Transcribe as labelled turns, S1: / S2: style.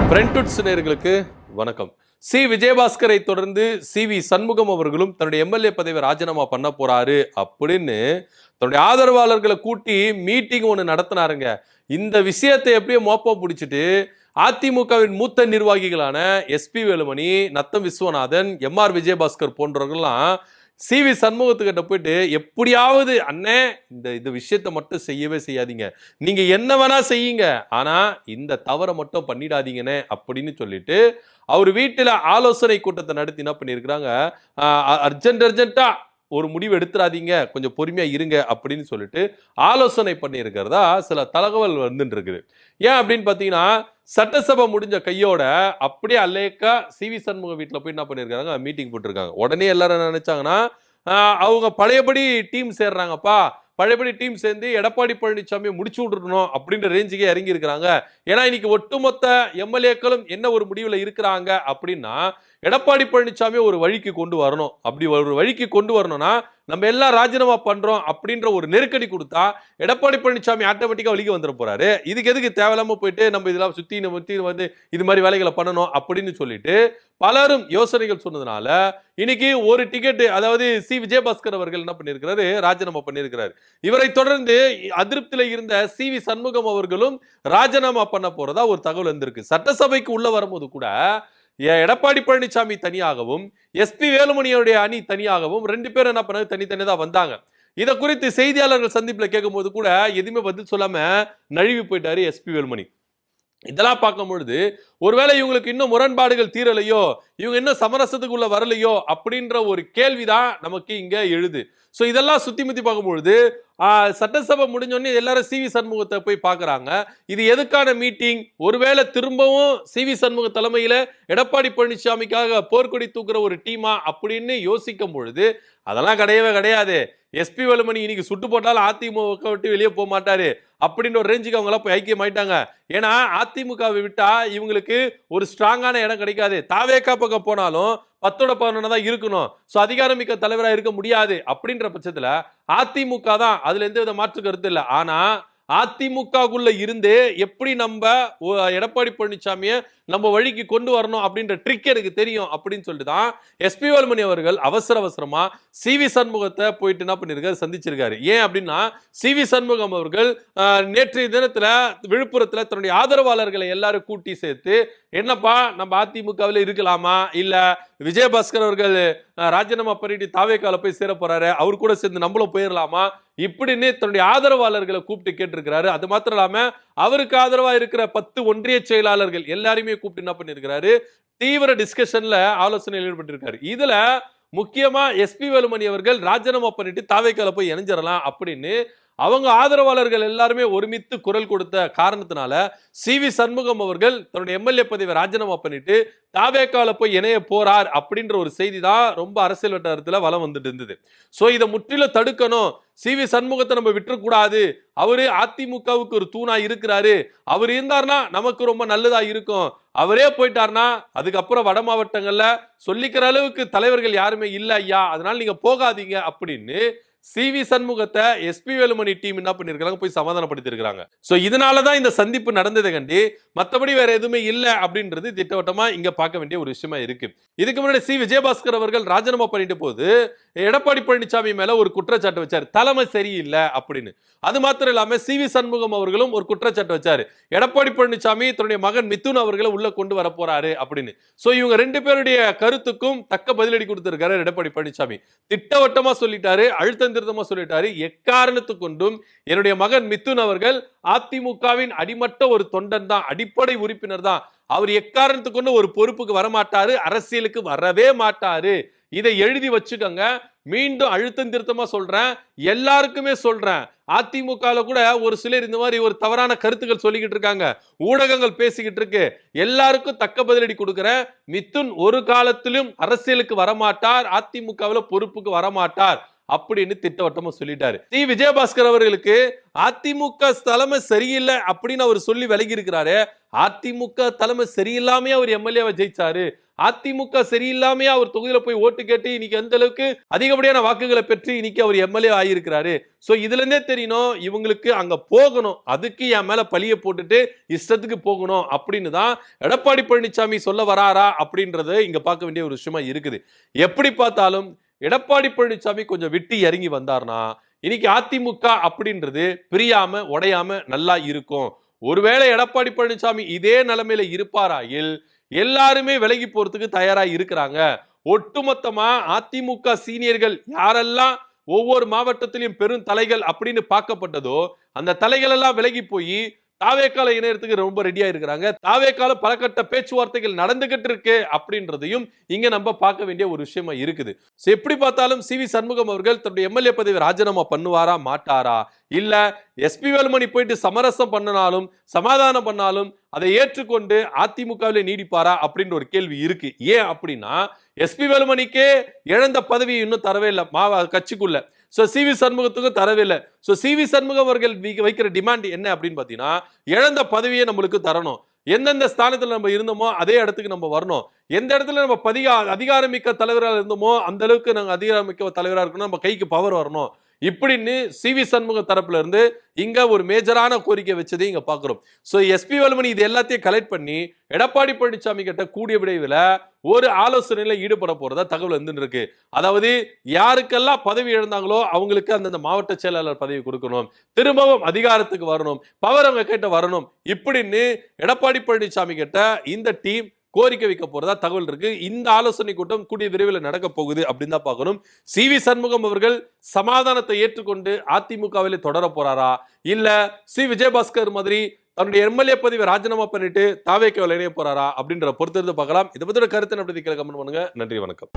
S1: ஃப்ரெண்ட்வுட்ஸ் நேயர்களுக்கு வணக்கம். சி விஜயபாஸ்கரை தொடர்ந்து சி.வி. சண்முகம் அவர்களும் தன்னுடைய எம்எல்ஏ பதவியை ராஜினாமா பண்ண போறாரு அப்படின்னு தன்னுடைய ஆதரவாளர்களை கூட்டி மீட்டிங் ஒன்று நடத்தினாருங்க. இந்த விஷயத்தை எப்படியோ மோப்பம் பிடிச்சிட்டு அதிமுகவின் மூத்த நிர்வாகிகளான எஸ்பி வேலுமணி, நத்தம் விஸ்வநாதன், எம்.ஆர். விஜயபாஸ்கர் போன்றவர்கள்லாம் சி.வி. சண்முகத்துக்கிட்ட போயிட்டு எப்படியாவது அண்ணே இந்த விஷயத்த மட்டும் செய்யவே செய்யாதீங்க, நீங்க என்ன வேணா செய்யுங்க, ஆனா இந்த தவறை மட்டும் பண்ணிடாதீங்கன்னு அப்படின்னு சொல்லிட்டு அவர் வீட்டுல ஆலோசனை கூட்டத்தை நடத்தி என்ன பண்ணிருக்கிறாங்க, அர்ஜென்டா ஒரு முடிவு எடுத்துறாதீங்க, கொஞ்சம் பொறுமையா இருங்க அப்படின்னு சொல்லிட்டு ஆலோசனை பண்ணியிருக்கிறதா சில தகவல் வந்துட்டு இருக்குது. ஏன் அப்படின்னு பாத்தீங்கன்னா, சட்டசபை முடிஞ்ச கையோட அப்படியே அல்லேக்கா சி.வி. சண்முகம் வீட்டில் போய் என்ன பண்ணியிருக்காங்க, மீட்டிங் போட்டிருக்காங்க. உடனே எல்லாரும் என்ன நினைச்சாங்கன்னா, அவங்க பழையபடி டீம் சேர்றாங்கப்பா, பழையபடி டீம் சேர்ந்து எடப்பாடி பழனிசாமியை முடிச்சு விட்டுறணும் அப்படின்ற ரேஞ்சுக்கே இறங்கி இருக்கிறாங்க. ஏன்னா இன்னைக்கு ஒட்டுமொத்த எம்எல்ஏக்களும் என்ன ஒரு முடிவில் இருக்கிறாங்க அப்படின்னா, எடப்பாடி பழனிசாமி ஒரு வழிக்கு கொண்டு வரணும். அப்படி ஒரு வழிக்கு கொண்டு வரணும்னா நம்ம எல்லாம் ராஜினாமா பண்றோம் அப்படின்ற ஒரு நெருக்கடி கொடுத்தா எடப்பாடி பழனிசாமி ஆட்டோமேட்டிக்கா வழிக்கு வந்துட போறாரு. இதுக்கு எதுக்கு தேவையில்லாம போயிட்டு நம்ம இதெல்லாம் சுத்தி வந்து இது மாதிரி வேலைகளை பண்ணணும் அப்படின்னு சொல்லிட்டு பலரும் யோசனைகள் சொன்னதுனால இன்னைக்கு ஒரு டிக்கெட், அதாவது சி விஜயபாஸ்கர் அவர்கள் என்ன பண்ணிருக்கிறாரு, ராஜினாமா பண்ணிருக்கிறாரு. இவரை தொடர்ந்து அதிருப்தியில இருந்த சி.வி. சண்முகம் அவர்களும் ராஜினாமா பண்ண போறதா ஒரு தகவல் வந்திருக்கு. சட்டசபைக்கு உள்ள வரும்போது கூட எடப்பாடி பழனிசாமி தனியாகவும் எஸ்பி வேலுமணியுடைய அணி தனியாகவும் ரெண்டு பேரும் என்ன பண்ணாங்க, தனித்தனியா தான் வந்தாங்க. இதை குறித்து செய்தியாளர்கள் சந்திப்புல கேட்கும் போது கூட எதுவுமே பதில் சொல்லாம நழுவி போயிட்டாரு எஸ்பி வேலுமணி. இதெல்லாம் பார்க்கும் பொழுது ஒருவேளை இவங்களுக்கு இன்னும் முரண்பாடுகள் தீரலையோ, இவங்க இன்னும் சமரசத்துக்குள்ள வரலையோ அப்படின்ற ஒரு கேள்விதான் நமக்கு இங்க எழுது. சோ இதெல்லாம் சுத்தி முத்தி பார்க்கும்பொழுது சட்டசபை முடிஞ்சோடனே எல்லாரும் சி.வி. சண்முகத்தை போய் பாக்குறாங்க. இது எதுக்கான மீட்டிங்? ஒருவேளை திரும்பவும் சி.வி. சண்முக தலைமையில எடப்பாடி பழனிசாமிக்காக போர்க்கொடி தூக்குற ஒரு டீமா அப்படின்னு யோசிக்கும் பொழுது அதெல்லாம் கிடையவே கிடையாது. எஸ்பி வேலுமணி இன்னைக்கு சுட்டு போட்டாலும் அதிமுக விட்டு வெளியே போக மாட்டாரு அப்படின்ற ஒரு ரேஞ்சுக்கு அவங்க எல்லாம் போய் ஐக்கியம் ஆயிட்டாங்க. ஏன்னா அதிமுகவை விட்டா இவங்களுக்கு ஒரு ஸ்ட்ராங்கான இடம் கிடைக்காது. தாவேகா பக்கம் போனாலும் 10-11 தான் இருக்கணும். சோ அதிகாரமிக்க தலைவரா இருக்க முடியாது. அப்படின்ற பட்சத்துல அதிமுக தான், அதுல எந்த வித மாற்று கருத்து இல்லை. ஆனா அதிமுகக்குள்ள இருந்து எப்படி நம்ம எடப்பாடி பழனிசாமியை நம்ம வழிக்கு கொண்டு வரணும் அப்படின்ற ட்ரிக் எனக்கு தெரியும் அப்படின்னு சொல்லிட்டு தான் எஸ்பி வேலுமணி அவர்கள் அவசரமா சி.வி. சண்முகத்தை போயிட்டு என்ன பண்ணிருக்காரு, சந்திச்சிருக்காரு. ஏன் அப்படின்னா, சி.வி. சண்முகம் அவர்கள் நேற்றைய தினத்துல விழுப்புரத்துல தன்னுடைய ஆதரவாளர்களை எல்லாரும் கூட்டி சேர்த்து, என்னப்பா நம்ம அதிமுகவில் இருக்கலாமா, இல்ல விஜயபாஸ்கர் அவர்கள் ராஜினாமா பண்ணிட்டு தாவேக்கால போய் சேர போறாரு, அவர் கூட சேர்ந்து நம்மளும் போயிடலாமா இப்படின்னு தன்னுடைய ஆதரவாளர்களை கூப்பிட்டு கேட்டிருக்கிறாரு. அது மாத்திரம் இல்லாம அவருக்கு ஆதரவா இருக்கிற 10 ஒன்றிய செயலாளர்கள் எல்லாருமே கூப்பிட்டு என்ன பண்ணிருக்கிறாரு, தீவிர டிஸ்கஷன்ல ஆலோசனையில் ஈடுபட்டிருக்காரு. இதுல முக்கியமா எஸ்பி வேலுமணி அவர்கள் ராஜினாமா பண்ணிட்டு தாவேக்கால போய் இணைஞ்சிடலாம் அப்படின்னு அவங்க ஆதரவாளர்கள் எல்லாருமே ஒருமித்து குரல் கொடுத்த காரணத்தினால சி.வி. சண்முகம் அவர்கள் தன்னுடைய எம்எல்ஏ பதவியை ராஜினாமா பண்ணிட்டு தாவேக்கால போய் இணைய போறார் அப்படின்ற ஒரு செய்தி தான் ரொம்ப அரசியல் வட்டாரத்துல வலம் வந்துட்டு இருந்தது. சோ இதை முற்றிலும் தடுக்கணும், சி.வி. சண்முகத்தை நம்ம விட்டுறக்கூடாது, அவரு அதிமுகவுக்கு ஒரு தூணா இருக்கிறாரு, அவர் இருந்தார்னா நமக்கு ரொம்ப நல்லதா இருக்கும், அவரே போயிட்டார்னா அதுக்கப்புறம் வட மாவட்டங்கள்ல சொல்லிக்கிற அளவுக்கு தலைவர்கள் யாருமே இல்ல ஐயா, அதனால நீங்க போகாதீங்க அப்படின்னு சி.வி. சண்முகத்தை எஸ்பி வேலுமணி டீம் என்ன பண்ணிருக்காங்க, போய் சமாதானப்படுத்தி இருக்காங்க. சோ இதனாலதான் இந்த சந்திப்பு நடந்ததை கண்டி மற்றபடி வேற எதுவுமே இல்லை அப்படின்றது திட்டவட்டமா இங்க பார்க்க வேண்டிய ஒரு விஷயமா இருக்கு. இதுக்கு முன்னாடி சி விஜயபாஸ்கர் அவர்கள் ராஜினாமா பண்ணிட்டு போது எடப்பாடி பழனிசாமி மேல ஒரு குற்றச்சாட்டு வச்சாரு, தலைமை சரியில்லை அப்படின்னு. அது மாத்திரம் இல்லாம சி.வி. சண்முகம் அவர்களும் ஒரு குற்றச்சாட்டு வச்சாரு, எடப்பாடி பழனிசாமி தன்னுடைய மகன் மிதுன் அவர்களை உள்ள கொண்டு வர போறாரு அப்படின்னு. சோ இவங்க ரெண்டு பேருடைய கருத்துக்கும் தக்க பதிலடி கொடுத்திருக்காரு எடப்பாடி பழனிசாமி. திட்டவட்டமா சொல்லிட்டாரு, அழுத்தம் திருத்தமா சொல்லிட்டாரு, எக்காரணத்து கொண்டும் என்னுடைய மகன் மிதுன் அவர்கள் அதிமுகவின் அடிமட்ட ஒரு தொண்டன் தான், அடிப்படை உறுப்பினர் தான், அவர் எக்காரணத்து கொண்டு ஒரு பொறுப்புக்கு வரமாட்டாரு, அரசியலுக்கு வரவே மாட்டாரு, இதை எழுதி வச்சுக்கோங்க. மீண்டும் அழுத்தம் திருத்தமா சொல்றேன், எல்லாருக்குமே சொல்றேன், அதிமுகல கூட ஒரு சிலர் இந்த மாதிரி ஒரு தவறான கருத்துக்கள் சொல்லிக்கிட்டு இருக்காங்க, ஊடகங்கள் பேசிக்கிட்டு இருக்கு, எல்லாருக்கும் தக்க பதிலடி கொடுக்கிறேன். மிதுன் ஒரு காலத்திலும் அரசியலுக்கு வரமாட்டார், அதிமுகவில் பொறுப்புக்கு வரமாட்டார் அப்படின்னு திட்டவட்டமா சொல்லிட்டாரு. சி விஜயபாஸ்கர் அவர்களுக்கு அதிமுக தலைமை சரியில்லை அப்படின்னு அவர் சொல்லி விலகி இருக்கிறாரு. அதிமுக தலைமை சரியில்லாமே அவர் எம்எல்ஏவை ஜெயிச்சாரு, அதிமுக சரியில்லாம அவர் தொகுதியில போய் ஓட்டு கேட்டு இன்னைக்கு எந்த அளவுக்கு அதிகப்படியான வாக்குகளை பெற்று இன்னைக்கு அவர் எம்எல்ஏ ஆகியிருக்கிறாரு. சோ இதுல இருந்தே தெரியணும் இவங்களுக்கு அங்க போகணும், அதுக்கு என் மேல பழிய போட்டுட்டு இஷ்டத்துக்கு போகணும் அப்படின்னு தான் எடப்பாடி பழனிசாமி சொல்ல வராரா அப்படின்றது இங்க பார்க்க வேண்டிய ஒரு விஷயமா இருக்குது. எப்படி பார்த்தாலும் எடப்பாடி பழனிசாமி கொஞ்சம் விட்டு இறங்கி வந்தார்னா இன்னைக்கு அதிமுக அப்படின்றது பிரியாம உடையாம நல்லா இருக்கும். ஒருவேளை எடப்பாடி பழனிசாமி இதே நிலைமையில இருப்பாராயில் எல்லாருமே விலகி போறதுக்கு தயாரா இருக்கிறாங்க. ஒட்டுமொத்தமா அதிமுக சீனியர்கள் யாரெல்லாம் ஒவ்வொரு மாவட்டத்திலும் பெரும் தலைகள் அப்படின்னு பார்க்கப்பட்டதோ அந்த தலைகள் எல்லாம் விலகி போய் தாவேக்கால இணையத்துக்கு ரொம்ப ரெடியா இருக்கிறாங்க. தாவேக்கால பலகட்ட பேச்சுவார்த்தைகள் நடந்துகிட்டு இருக்கு அப்படின்றதையும் இங்க நம்ம பார்க்க வேண்டிய ஒரு விஷயமா இருக்குது. எப்படி பார்த்தாலும் சி.வி. சண்முகம் அவர்கள் தன்னுடைய எம்எல்ஏ பதவி ராஜினாமா பண்ணுவாரா மாட்டாரா, இல்ல எஸ்பி வேலுமணி போயிட்டு சமரசம் பண்ணனாலும் சமாதானம் பண்ணாலும் அதை ஏற்றுக்கொண்டு அதிமுகவிலே நீடிப்பாரா அப்படின்ற ஒரு கேள்வி இருக்கு. ஏன் அப்படின்னா எஸ்பி வேலுமணிக்கே இழந்த பதவி இன்னும் தரவே இல்லை கட்சிக்குள்ள. சி.வி. சண்முகத்துக்கும் தரவே இல்லை. சி.வி. சண்முகம் அவர்கள் வைக்கிற டிமாண்ட் என்ன அப்படின்னு பாத்தீங்கன்னா இழந்த பதவியை நம்மளுக்கு தரணும். எந்தெந்த ஸ்தானத்துல நம்ம இருந்தோமோ அதே இடத்துக்கு நம்ம வரணும். எந்த இடத்துல நம்ம அதிகாரமிக்க தலைவராக இருந்தோமோ அந்த அளவுக்கு நாங்க அதிகாரமிக்க தலைவராக இருக்கணும், நம்ம கைக்கு பவர் வரணும் இப்படின்னு சி.வி. சண்முகம் தரப்புல இருந்து இங்க ஒரு மேஜரான கோரிக்கை வச்சதை இங்க பாக்குறோம். சோ எஸ்பி வேலுமணி இது எல்லாத்தையும் கலெக்ட் பண்ணி எடப்பாடி பழனிசாமி கிட்ட கூடிய விரைவில் ஒரு ஆலோசனையில ஈடுபட போறதா தகவல் வந்து இருக்கு. அதாவது யாருக்கெல்லாம் பதவி இழந்தாங்களோ அவங்களுக்கு அந்தந்த மாவட்ட செயலாளர் பதவி கொடுக்கணும், திரும்பவும் அதிகாரத்துக்கு வரணும், பவர் அவங்க கிட்ட வரணும் இப்படின்னு எடப்பாடி பழனிசாமி கிட்ட இந்த டீம் கோரிக்கை வைக்க போறதா தகவல் இருக்கு. இந்த ஆலோசனை கூட்டம் கூடிய விரைவில் நடக்க போகுது அப்படின்னு தான் பார்க்கணும். சி.வி. சண்முகம் அவர்கள் சமாதானத்தை ஏற்றுக்கொண்டு அதிமுகவிலே தொடர போறாரா, இல்ல சி விஜயபாஸ்கர் மாதிரி தன்னுடைய எம்எல்ஏ பதவி ராஜினாமா பண்ணிட்டு தாவேக்காவில் இணைய போறாரா அப்படின்ற பொறுத்திருந்து பார்க்கலாம். இதை பத்தின கருத்து எப்படி கமெண்ட் பண்ணுங்க. நன்றி, வணக்கம்.